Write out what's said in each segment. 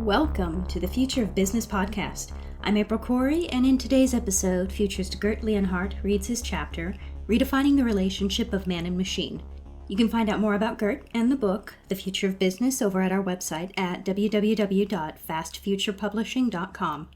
Welcome to the Future of Business podcast. I'm April Corey, and in today's episode, futurist Gerd Leonhard reads his chapter, Redefining the Relationship of Man and Machine. You can find out more about Gerd and the book, The Future of Business, over at our website at www.fastfuturepublishing.com.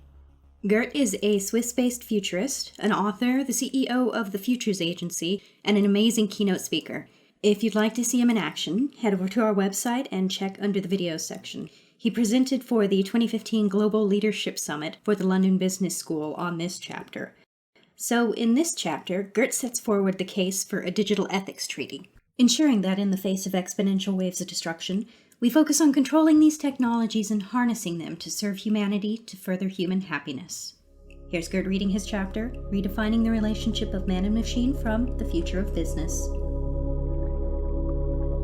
Gerd is a Swiss-based futurist, an author, the CEO of the Futures Agency, and an amazing keynote speaker. If you'd like to see him in action, head over to our website and check under the videos section. He presented for the 2015 Global Leadership Summit for the London Business School on this chapter. So in this chapter, Gerd sets forward the case for a digital ethics treaty, ensuring that in the face of exponential waves of destruction, we focus on controlling these technologies and harnessing them to serve humanity to further human happiness. Here's Gerd reading his chapter, Redefining the Relationship of Man and Machine from The Future of Business.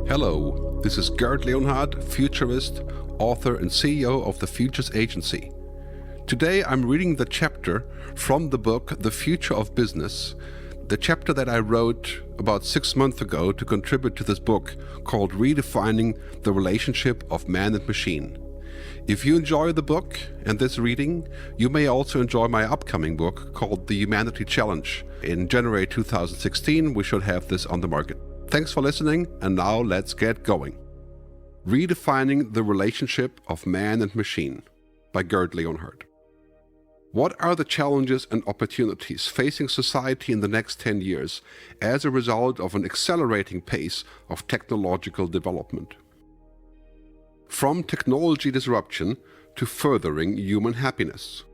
Hello, this is Gerd Leonhard, futurist, author and CEO of the Futures Agency. Today I'm reading the chapter from the book The Future of Business, the chapter that I wrote about 6 months ago to contribute to this book called Redefining the Relationship of Man and Machine. If you enjoy the book and this reading, you may also enjoy my upcoming book called The Humanity Challenge. In January 2016, we should have this on the market. Thanks for listening, and now let's get going. Redefining the Relationship of Man and Machine by Gerd Leonhard. What are the challenges and opportunities facing society in the next 10 years as a result of an accelerating pace of technological development? From technology disruption to furthering human happiness.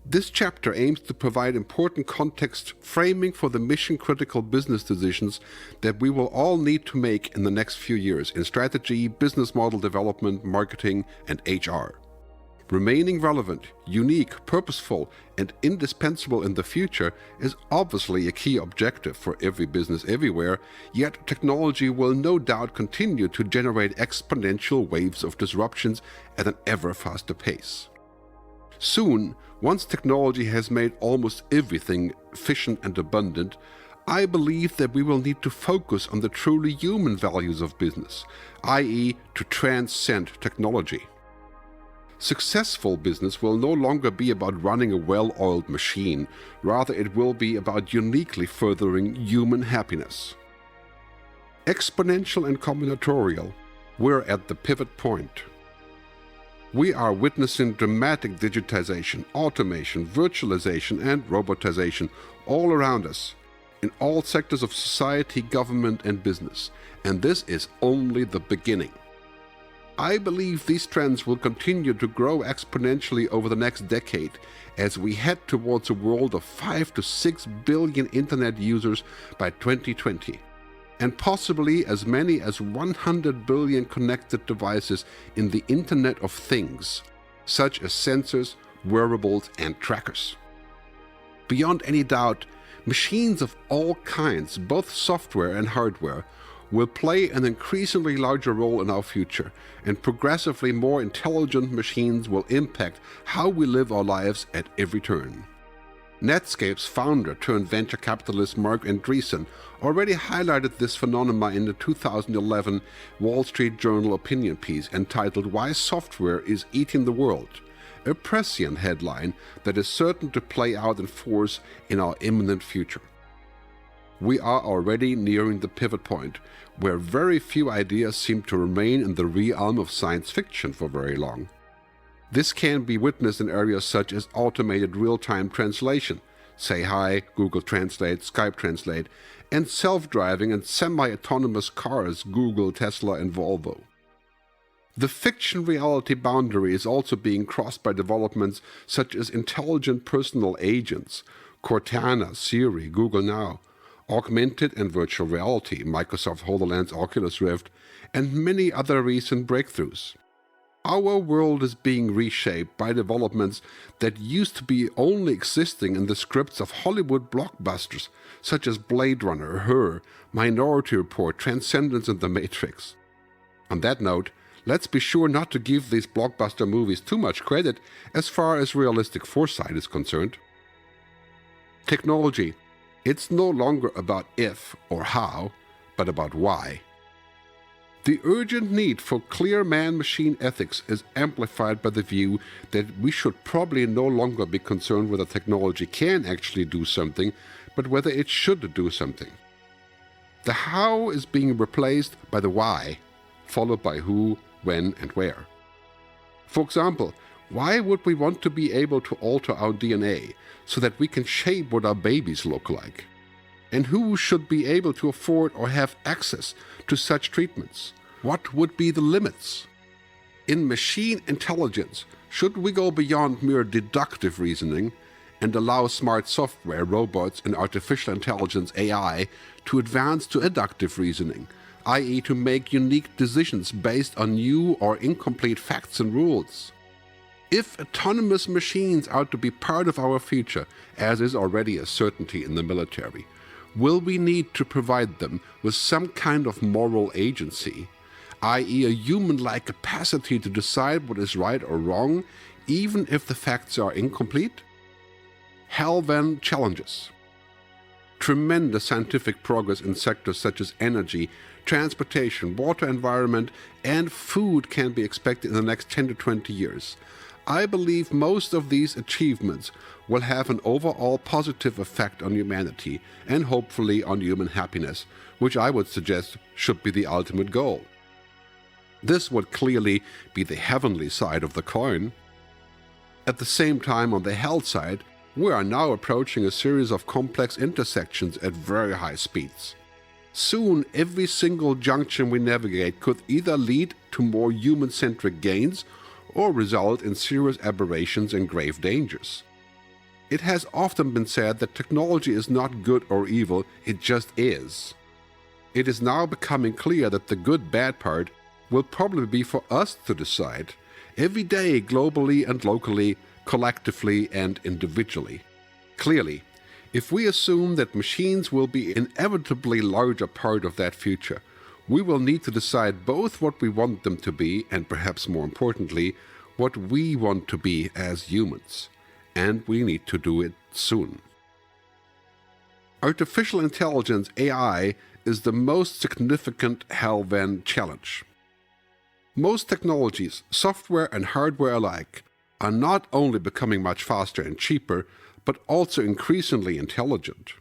This chapter aims to provide important context framing for the mission-critical business decisions that we will all need to make in the next few years in strategy, business model development, marketing, and HR. Remaining relevant, unique, purposeful, and indispensable in the future is obviously a key objective for every business everywhere, yet technology will no doubt continue to generate exponential waves of disruptions at an ever faster pace. Soon, once technology has made almost everything efficient and abundant, I believe that we will need to focus on the truly human values of business, i.e. to transcend technology. Successful business will no longer be about running a well-oiled machine, rather it will be about uniquely furthering human happiness. Exponential and combinatorial, we're at the pivot point. We are witnessing dramatic digitization, automation, virtualization, and robotization all around us, in all sectors of society, government, and business, and this is only the beginning. I believe these trends will continue to grow exponentially over the next decade as we head towards a world of 5 to 6 billion internet users by 2020. And possibly as many as 100 billion connected devices in the Internet of Things, such as sensors, wearables, and trackers. Beyond any doubt, machines of all kinds, both software and hardware, will play an increasingly larger role in our future, and progressively more intelligent machines will impact how we live our lives at every turn. Netscape's founder turned venture capitalist Marc Andreessen already highlighted this phenomenon in the 2011 Wall Street Journal opinion piece entitled Why Software is Eating the World, a prescient headline that is certain to play out in force in our imminent future. We are already nearing the pivot point, where very few ideas seem to remain in the realm of science fiction for very long. This can be witnessed in areas such as automated real-time translation, Say Hi, Google Translate, Skype Translate, and self-driving and semi-autonomous cars, Google, Tesla, and Volvo. The fiction-reality boundary is also being crossed by developments such as intelligent personal agents, Cortana, Siri, Google Now, augmented and virtual reality, Microsoft HoloLens, Oculus Rift, and many other recent breakthroughs. Our world is being reshaped by developments that used to be only existing in the scripts of Hollywood blockbusters such as Blade Runner, Her, Minority Report, Transcendence, and The Matrix. On that note, let's be sure not to give these blockbuster movies too much credit as far as realistic foresight is concerned. Technology. It's no longer about if or how, but about why. The urgent need for clear man-machine ethics is amplified by the view that we should probably no longer be concerned whether technology can actually do something, but whether it should do something. The how is being replaced by the why, followed by who, when, and where. For example, why would we want to be able to alter our DNA so that we can shape what our babies look like? And who should be able to afford or have access to such treatments? What would be the limits? In machine intelligence, should we go beyond mere deductive reasoning and allow smart software, robots, and artificial intelligence AI to advance to adductive reasoning, i.e. to make unique decisions based on new or incomplete facts and rules? If autonomous machines are to be part of our future, as is already a certainty in the military, will we need to provide them with some kind of moral agency, i.e. a human-like capacity to decide what is right or wrong, even if the facts are incomplete? Hell then challenges. Tremendous scientific progress in sectors such as energy, transportation, water, environment, and food can be expected in the next 10 to 20 years. I believe most of these achievements will have an overall positive effect on humanity and hopefully on human happiness, which I would suggest should be the ultimate goal. This would clearly be the heavenly side of the coin. At the same time, on the hell side, we are now approaching a series of complex intersections at very high speeds. Soon, every single junction we navigate could either lead to more human-centric gains or result in serious aberrations and grave dangers. It has often been said that technology is not good or evil, it just is. It is now becoming clear that the good-bad part will probably be for us to decide, every day, globally and locally, collectively and individually. Clearly, if we assume that machines will be an inevitably larger part of that future, we will need to decide both what we want them to be and, perhaps more importantly, what we want to be as humans. And we need to do it soon. Artificial intelligence, AI, is the most significant hell-then challenge. Most technologies, software and hardware alike, are not only becoming much faster and cheaper, but also increasingly intelligent.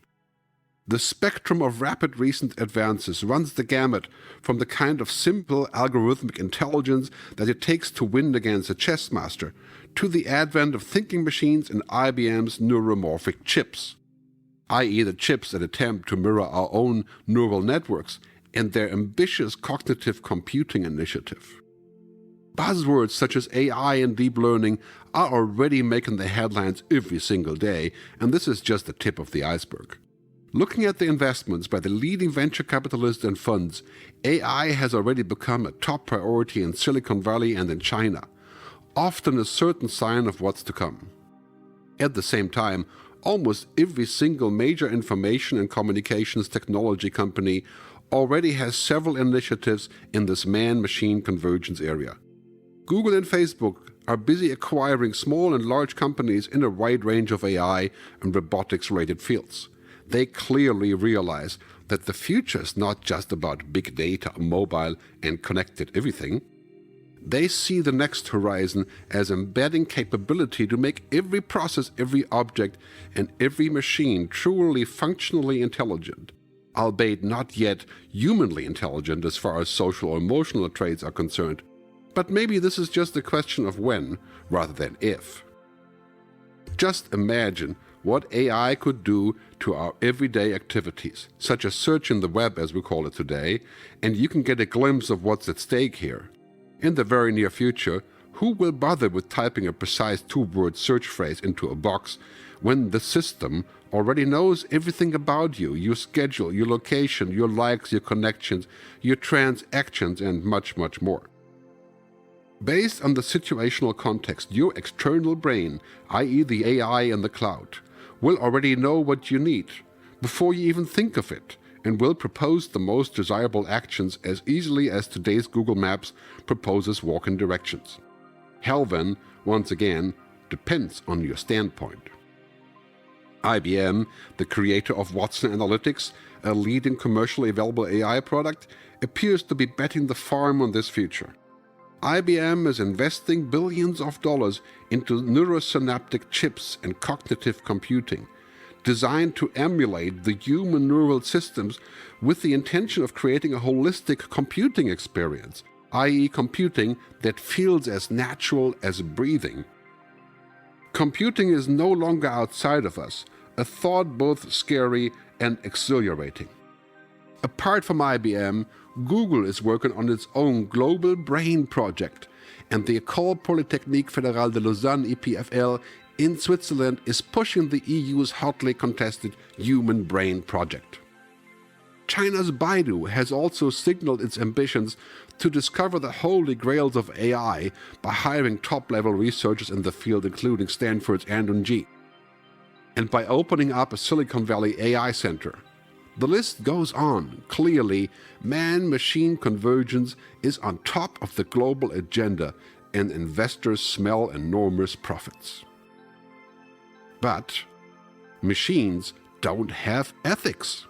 The spectrum of rapid recent advances runs the gamut from the kind of simple algorithmic intelligence that it takes to win against a chess master, to the advent of thinking machines and IBM's neuromorphic chips, i.e. the chips that attempt to mirror our own neural networks and their ambitious cognitive computing initiative. Buzzwords such as AI and deep learning are already making the headlines every single day, and this is just the tip of the iceberg. Looking at the investments by the leading venture capitalists and funds, AI has already become a top priority in Silicon Valley and in China, often a certain sign of what's to come. At the same time, almost every single major information and communications technology company already has several initiatives in this man-machine convergence area. Google and Facebook are busy acquiring small and large companies in a wide range of AI and robotics-related fields. They clearly realize that the future is not just about big data, mobile, and connected everything. They see the next horizon as embedding capability to make every process, every object, and every machine truly functionally intelligent, albeit not yet humanly intelligent as far as social or emotional traits are concerned. But maybe this is just a question of when, rather than if. Just imagine what AI could do to our everyday activities, such as searching the web as we call it today, and you can get a glimpse of what's at stake here. In the very near future, who will bother with typing a precise two-word search phrase into a box when the system already knows everything about you, your schedule, your location, your likes, your connections, your transactions, and much, much more? Based on the situational context, your external brain, i.e. the AI in the cloud, will already know what you need before you even think of it, and will propose the most desirable actions as easily as today's Google Maps proposes walking directions. Hell then, once again, depends on your standpoint. IBM, the creator of Watson Analytics, a leading commercially available AI product, appears to be betting the farm on this future. IBM is investing billions of dollars into neurosynaptic chips and cognitive computing, designed to emulate the human neural systems with the intention of creating a holistic computing experience, i.e. computing that feels as natural as breathing. Computing is no longer outside of us, a thought both scary and exhilarating. Apart from IBM, Google is working on its own global brain project, and the École Polytechnique Fédérale de Lausanne EPFL in Switzerland is pushing the EU's hotly contested Human Brain project. China's Baidu has also signaled its ambitions to discover the holy grails of AI by hiring top-level researchers in the field, including Stanford's Andrew Ng, and by opening up a Silicon Valley AI center. The list goes on. Clearly, man-machine convergence is on top of the global agenda, and investors smell enormous profits. But machines don't have ethics.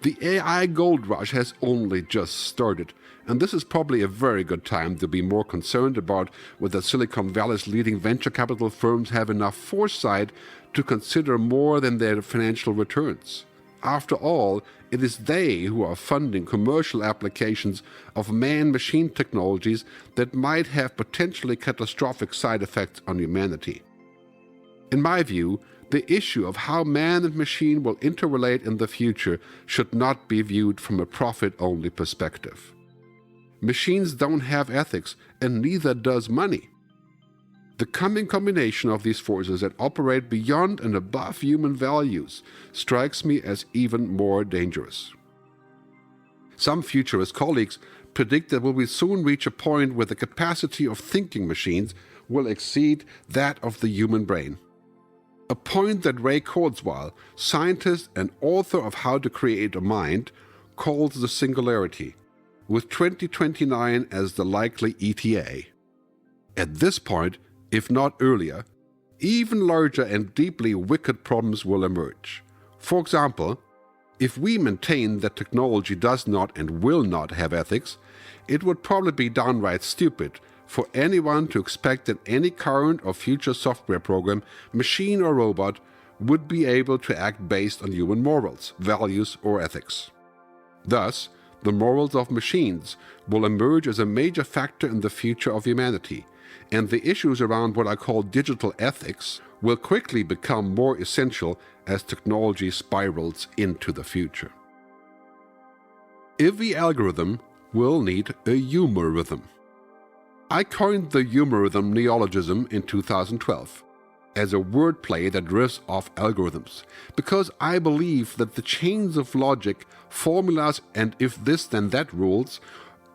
The AI gold rush has only just started, and this is probably a very good time to be more concerned about whether Silicon Valley's leading venture capital firms have enough foresight to consider more than their financial returns. After all, it is they who are funding commercial applications of man-machine technologies that might have potentially catastrophic side effects on humanity. In my view, the issue of how man and machine will interrelate in the future should not be viewed from a profit-only perspective. Machines don't have ethics, and neither does money. The coming combination of these forces that operate beyond and above human values strikes me as even more dangerous. Some futurist colleagues predict that we will soon reach a point where the capacity of thinking machines will exceed that of the human brain. A point that Ray Kurzweil, scientist and author of How to Create a Mind, calls the singularity, with 2029 as the likely ETA. At this point, if not earlier, even larger and deeply wicked problems will emerge. For example, if we maintain that technology does not and will not have ethics, it would probably be downright stupid for anyone to expect that any current or future software program, machine or robot, would be able to act based on human morals, values, or ethics. Thus, the morals of machines will emerge as a major factor in the future of humanity, and the issues around what I call digital ethics will quickly become more essential as technology spirals into the future. Every algorithm will need a humorism. I coined the humorism neologism in 2012 as a wordplay that riffs off algorithms, because I believe that the chains of logic, formulas, and if this then that rules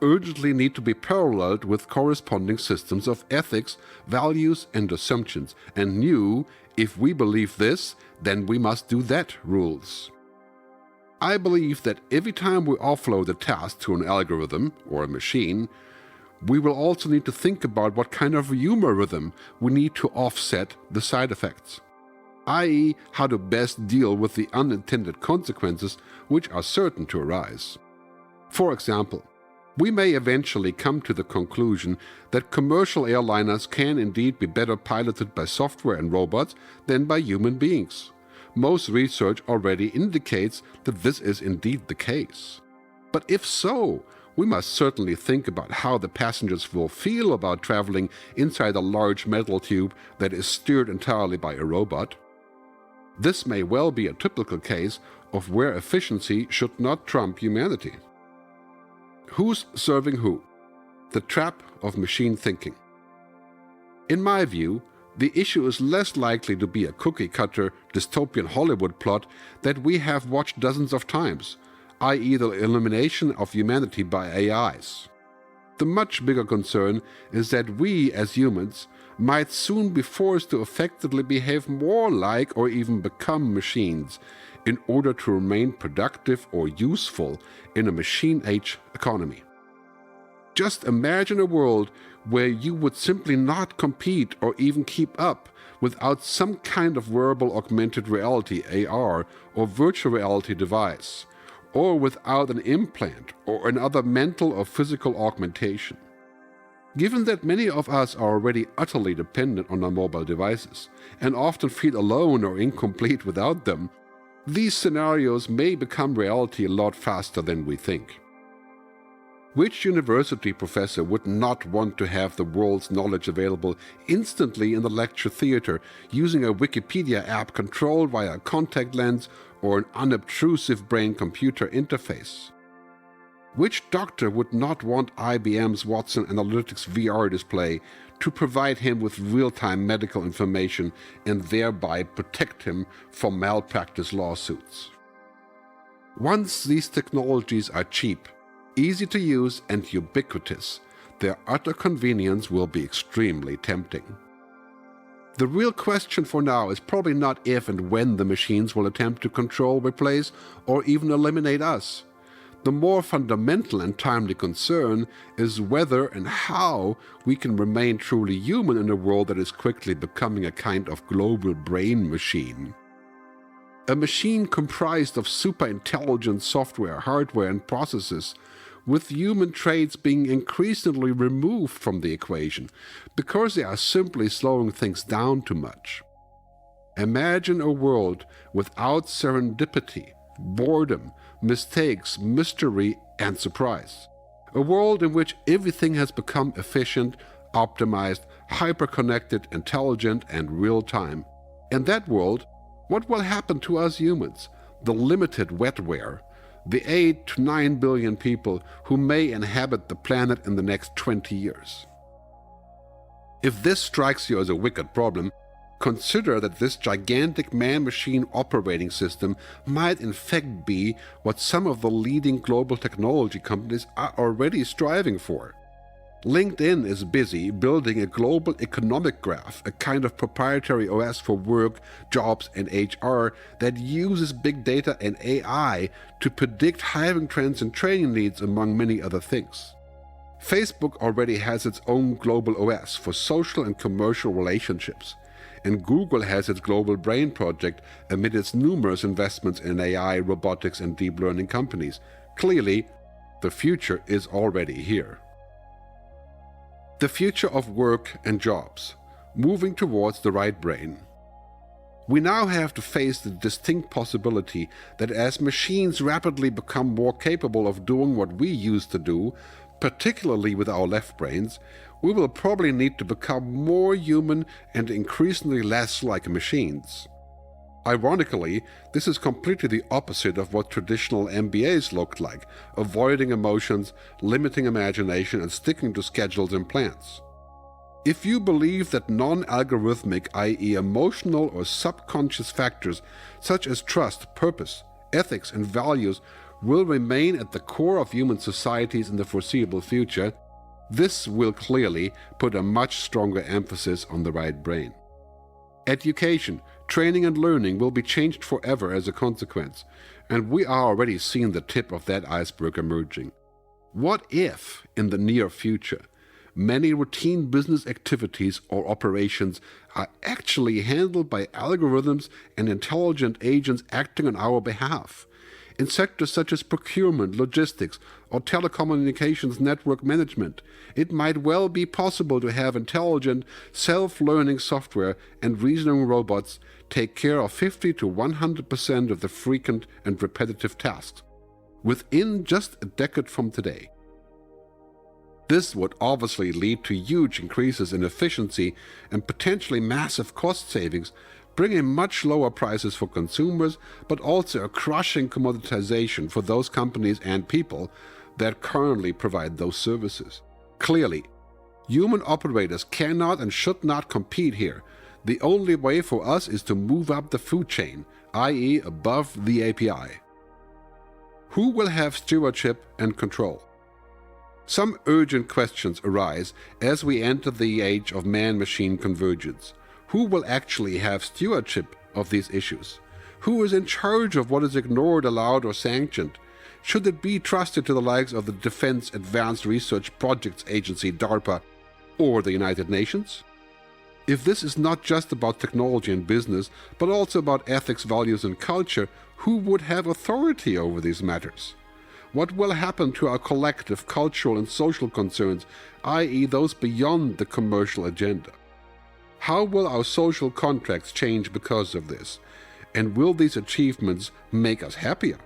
urgently need to be paralleled with corresponding systems of ethics, values, and assumptions, and new, if we believe this, then we must do that rules. I believe that every time we offload a task to an algorithm or a machine, we will also need to think about what kind of humorism we need to offset the side effects, i.e. how to best deal with the unintended consequences which are certain to arise. For example, we may eventually come to the conclusion that commercial airliners can indeed be better piloted by software and robots than by human beings. Most research already indicates that this is indeed the case. But if so, we must certainly think about how the passengers will feel about traveling inside a large metal tube that is steered entirely by a robot. This may well be a typical case of where efficiency should not trump humanity. Who's serving who? The trap of machine thinking. In my view, the issue is less likely to be a cookie-cutter dystopian Hollywood plot that we have watched dozens of times, i.e. the elimination of humanity by AIs. The much bigger concern is that we, as humans, might soon be forced to effectively behave more like or even become machines in order to remain productive or useful in a machine-age economy. Just imagine a world where you would simply not compete or even keep up without some kind of wearable augmented reality AR or virtual reality device, or without an implant or another mental or physical augmentation. Given that many of us are already utterly dependent on our mobile devices and often feel alone or incomplete without them, these scenarios may become reality a lot faster than we think. Which university professor would not want to have the world's knowledge available instantly in the lecture theater using a Wikipedia app controlled via a contact lens or an unobtrusive brain-computer interface? Which doctor would not want IBM's Watson Analytics VR display to provide him with real-time medical information and thereby protect him from malpractice lawsuits? Once these technologies are cheap, easy to use and ubiquitous, their utter convenience will be extremely tempting. The real question for now is probably not if and when the machines will attempt to control, replace, or even eliminate us. The more fundamental and timely concern is whether and how we can remain truly human in a world that is quickly becoming a kind of global brain machine. A machine comprised of super-intelligent software, hardware, and processes, with human traits being increasingly removed from the equation because they are simply slowing things down too much. Imagine a world without serendipity, boredom, mistakes, mystery, and surprise. A world in which everything has become efficient, optimized, hyper-connected, intelligent, and real-time. In that world, what will happen to us humans, the limited wetware, the 8 to 9 billion people who may inhabit the planet in the next 20 years? If this strikes you as a wicked problem, consider that this gigantic man-machine operating system might in fact be what some of the leading global technology companies are already striving for. LinkedIn is busy building a global economic graph, a kind of proprietary OS for work, jobs, and HR that uses big data and AI to predict hiring trends and training needs, among many other things. Facebook already has its own global OS for social and commercial relationships, and Google has its Global Brain project amid its numerous investments in AI, robotics, and deep learning companies. Clearly, the future is already here. The future of work and jobs, moving towards the right brain. We now have to face the distinct possibility that as machines rapidly become more capable of doing what we used to do, particularly with our left brains, we will probably need to become more human and increasingly less like machines. Ironically, this is completely the opposite of what traditional MBAs looked like, avoiding emotions, limiting imagination, and sticking to schedules and plans. If you believe that non-algorithmic, i.e. emotional or subconscious factors such as trust, purpose, ethics, and values will remain at the core of human societies in the foreseeable future, this will clearly put a much stronger emphasis on the right brain. Education, training and learning will be changed forever as a consequence, and we are already seeing the tip of that iceberg emerging. What if, in the near future, many routine business activities or operations are actually handled by algorithms and intelligent agents acting on our behalf? In sectors such as procurement, logistics, or telecommunications network management, it might well be possible to have intelligent, self-learning software and reasoning robots take care of 50 to 100% of the frequent and repetitive tasks within just a decade from today. This would obviously lead to huge increases in efficiency and potentially massive cost savings, bringing much lower prices for consumers, but also a crushing commoditization for those companies and people that currently provide those services. Clearly, human operators cannot and should not compete here. The only way for us is to move up the food chain, i.e. above the API. Who will have stewardship and control? Some urgent questions arise as we enter the age of man-machine convergence. Who will actually have stewardship of these issues? Who is in charge of what is ignored, allowed, or sanctioned? Should it be trusted to the likes of the Defense Advanced Research Projects Agency, DARPA, or the United Nations? If this is not just about technology and business, but also about ethics, values, and culture, who would have authority over these matters? What will happen to our collective cultural and social concerns, i.e. those beyond the commercial agenda? How will our social contracts change because of this? And will these achievements make us happier?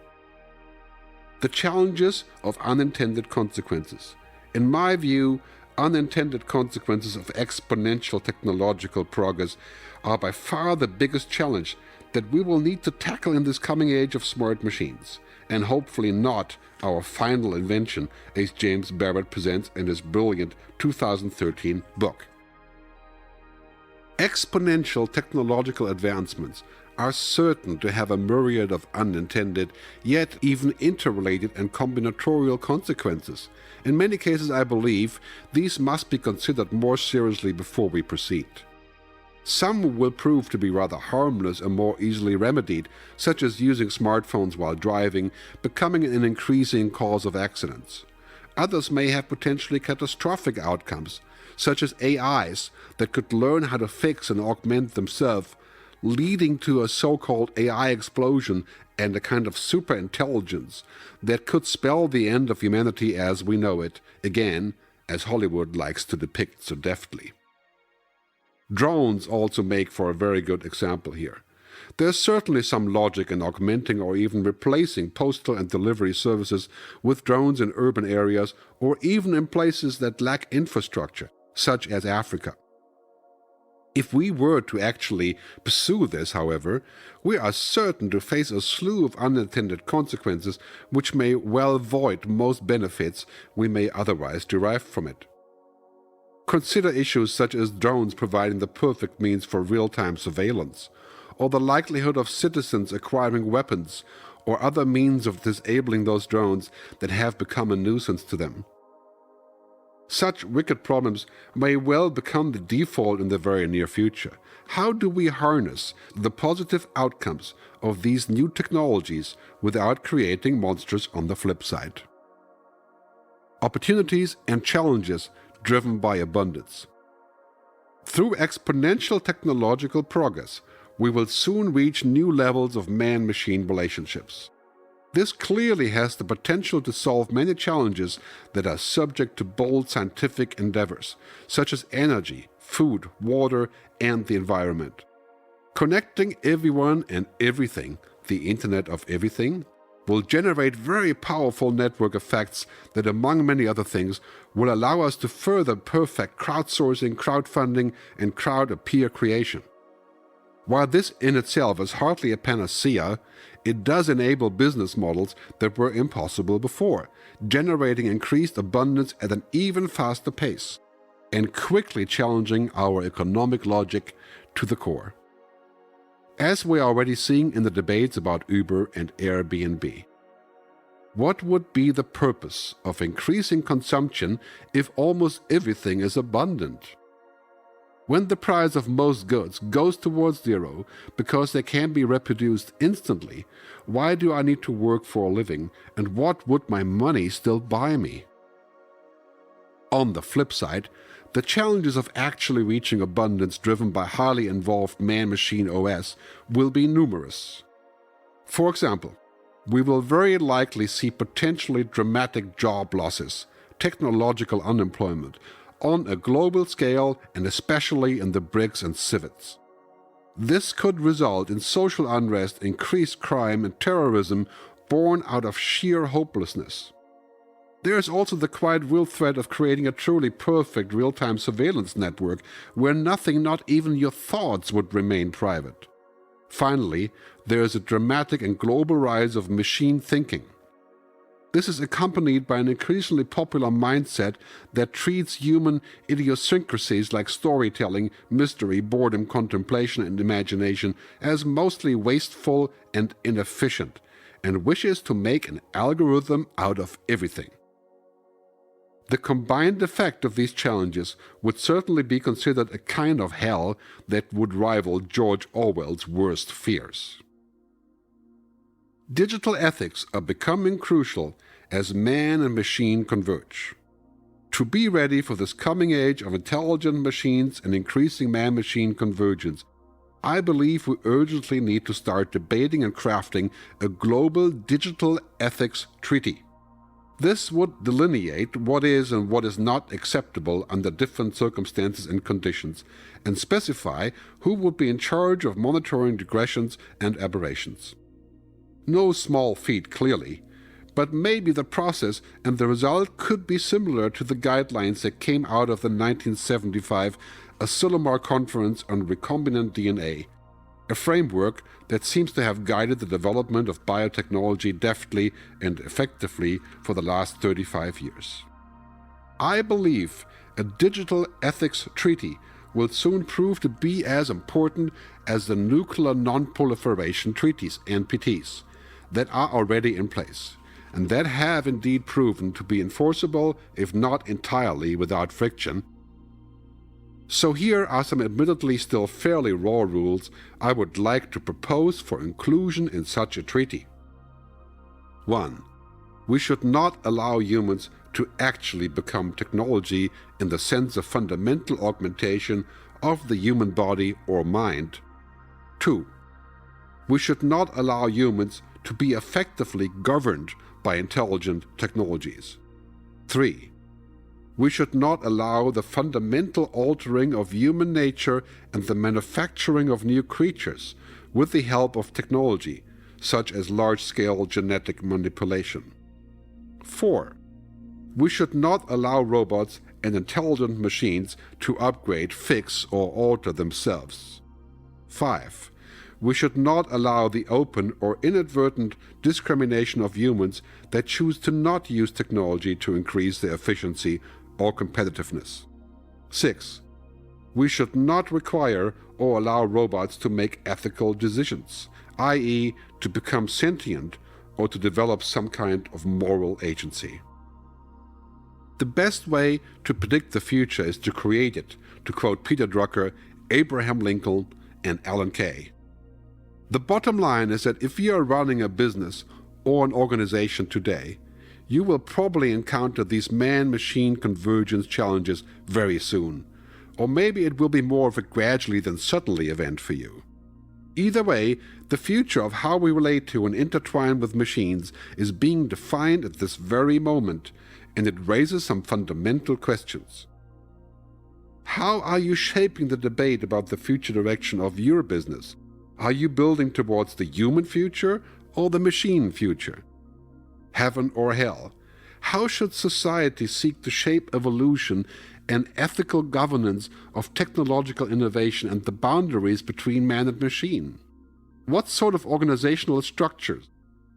The challenges of unintended consequences. In my view, unintended consequences of exponential technological progress are by far the biggest challenge that we will need to tackle in this coming age of smart machines, and hopefully not our final invention, as James Barrett presents in his brilliant 2013 book. Exponential technological advancements are certain to have a myriad of unintended, yet even interrelated and combinatorial consequences. In many cases, I believe, these must be considered more seriously before we proceed. Some will prove to be rather harmless and more easily remedied, such as using smartphones while driving, becoming an increasing cause of accidents. Others may have potentially catastrophic outcomes, such as AIs that could learn how to fix and augment themselves, leading to a so-called AI explosion and a kind of superintelligence that could spell the end of humanity as we know it, again, as Hollywood likes to depict so deftly. Drones also make for a very good example here. There's certainly some logic in augmenting or even replacing postal and delivery services with drones in urban areas or even in places that lack infrastructure, such as Africa. If we were to actually pursue this, however, we are certain to face a slew of unintended consequences which may well void most benefits we may otherwise derive from it. Consider issues such as drones providing the perfect means for real-time surveillance, or the likelihood of citizens acquiring weapons or other means of disabling those drones that have become a nuisance to them. Such wicked problems may well become the default in the very near future. How do we harness the positive outcomes of these new technologies without creating monsters on the flip side? Opportunities and challenges driven by abundance. Through exponential technological progress, we will soon reach new levels of man-machine relationships. This clearly has the potential to solve many challenges that are subject to bold scientific endeavors, such as energy, food, water, and the environment. Connecting everyone and everything, the Internet of Everything, will generate very powerful network effects that, among many other things, will allow us to further perfect crowdsourcing, crowdfunding, and crowd-peer creation. While this in itself is hardly a panacea, it does enable business models that were impossible before, generating increased abundance at an even faster pace, and quickly challenging our economic logic to the core. As we are already seeing in the debates about Uber and Airbnb. What would be the purpose of increasing consumption if almost everything is abundant? When the price of most goods goes towards zero because they can be reproduced instantly, why do I need to work for a living, and what would my money still buy me? On the flip side, the challenges of actually reaching abundance driven by highly involved man-machine OS will be numerous. For example, we will very likely see potentially dramatic job losses, technological unemployment, on a global scale and especially in the BRICS and civets. This could result in social unrest, increased crime and terrorism born out of sheer hopelessness. There is also the quite real threat of creating a truly perfect real-time surveillance network where nothing, not even your thoughts, would remain private. Finally, there is a dramatic and global rise of machine thinking. This is accompanied by an increasingly popular mindset that treats human idiosyncrasies like storytelling, mystery, boredom, contemplation, and imagination as mostly wasteful and inefficient, and wishes to make an algorithm out of everything. The combined effect of these challenges would certainly be considered a kind of hell that would rival George Orwell's worst fears. Digital ethics are becoming crucial as man and machine converge. To be ready for this coming age of intelligent machines and increasing man-machine convergence, I believe we urgently need to start debating and crafting a global digital ethics treaty. This would delineate what is and what is not acceptable under different circumstances and conditions, and specify who would be in charge of monitoring digressions and aberrations. No small feat, clearly, but maybe the process and the result could be similar to the guidelines that came out of the 1975 Asilomar Conference on Recombinant DNA, a framework that seems to have guided the development of biotechnology deftly and effectively for the last 35 years. I believe a digital ethics treaty will soon prove to be as important as the nuclear non-proliferation treaties, NPTs, that are already in place, and that have indeed proven to be enforceable, if not entirely without friction. So here are some admittedly still fairly raw rules I would like to propose for inclusion in such a treaty. 1. We should not allow humans to actually become technology in the sense of fundamental augmentation of the human body or mind. 2. We should not allow humans to be effectively governed by intelligent technologies. 3. We should not allow the fundamental altering of human nature and the manufacturing of new creatures with the help of technology, such as large-scale genetic manipulation. 4. We should not allow robots and intelligent machines to upgrade, fix, or alter themselves. 5. We should not allow the open or inadvertent discrimination of humans that choose to not use technology to increase their efficiency or competitiveness. 6. We should not require or allow robots to make ethical decisions, i.e., to become sentient or to develop some kind of moral agency. The best way to predict the future is to create it, to quote Peter Drucker, Abraham Lincoln, and Alan Kay. The bottom line is that if you are running a business or an organization today, you will probably encounter these man-machine convergence challenges very soon, or maybe it will be more of a gradually than suddenly event for you. Either way, the future of how we relate to and intertwine with machines is being defined at this very moment, and it raises some fundamental questions. How are you shaping the debate about the future direction of your business? Are you building towards the human future or the machine future? Heaven or hell? How should society seek to shape evolution and ethical governance of technological innovation and the boundaries between man and machine? What sort of organizational structures,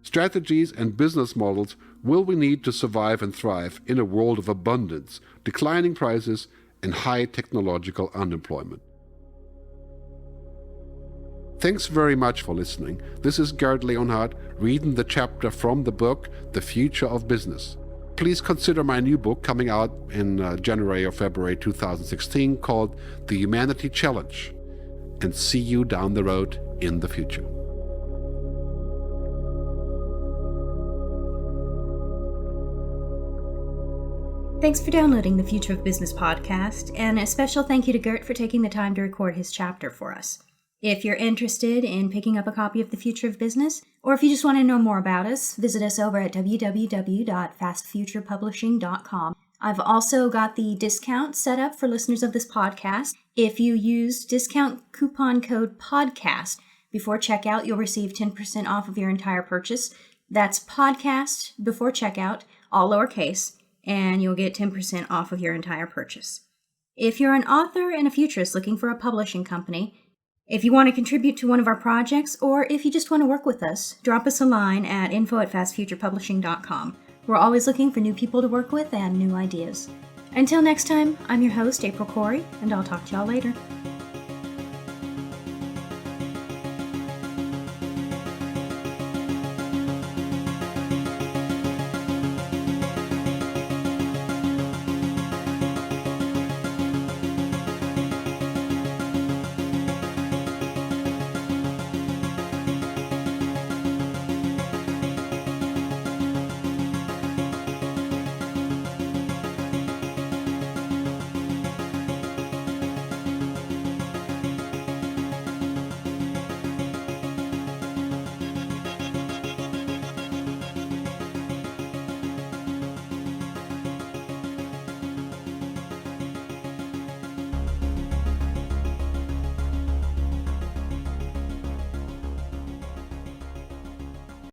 strategies, and business models will we need to survive and thrive in a world of abundance, declining prices, and high technological unemployment? Thanks very much for listening. This is Gerd Leonhard reading the chapter from the book, The Future of Business. Please consider my new book coming out in January or February 2016 called The Humanity Challenge. And see you down the road in the future. Thanks for downloading the Future of Business podcast, and a special thank you to Gert for taking the time to record his chapter for us. If you're interested in picking up a copy of The Future of Business, or if you just want to know more about us, visit us over at www.fastfuturepublishing.com. I've also got the discount set up for listeners of this podcast. If you use discount coupon code PODCAST before checkout, you'll receive 10% off of your entire purchase. That's PODCAST before checkout, all lowercase, and you'll get 10% off of your entire purchase. If you're an author and a futurist looking for a publishing company, if you want to contribute to one of our projects, or if you just want to work with us, drop us a line at info@fastfuturepublishing.com. We're always looking for new people to work with and new ideas. Until next time, I'm your host, April Corey, and I'll talk to y'all later.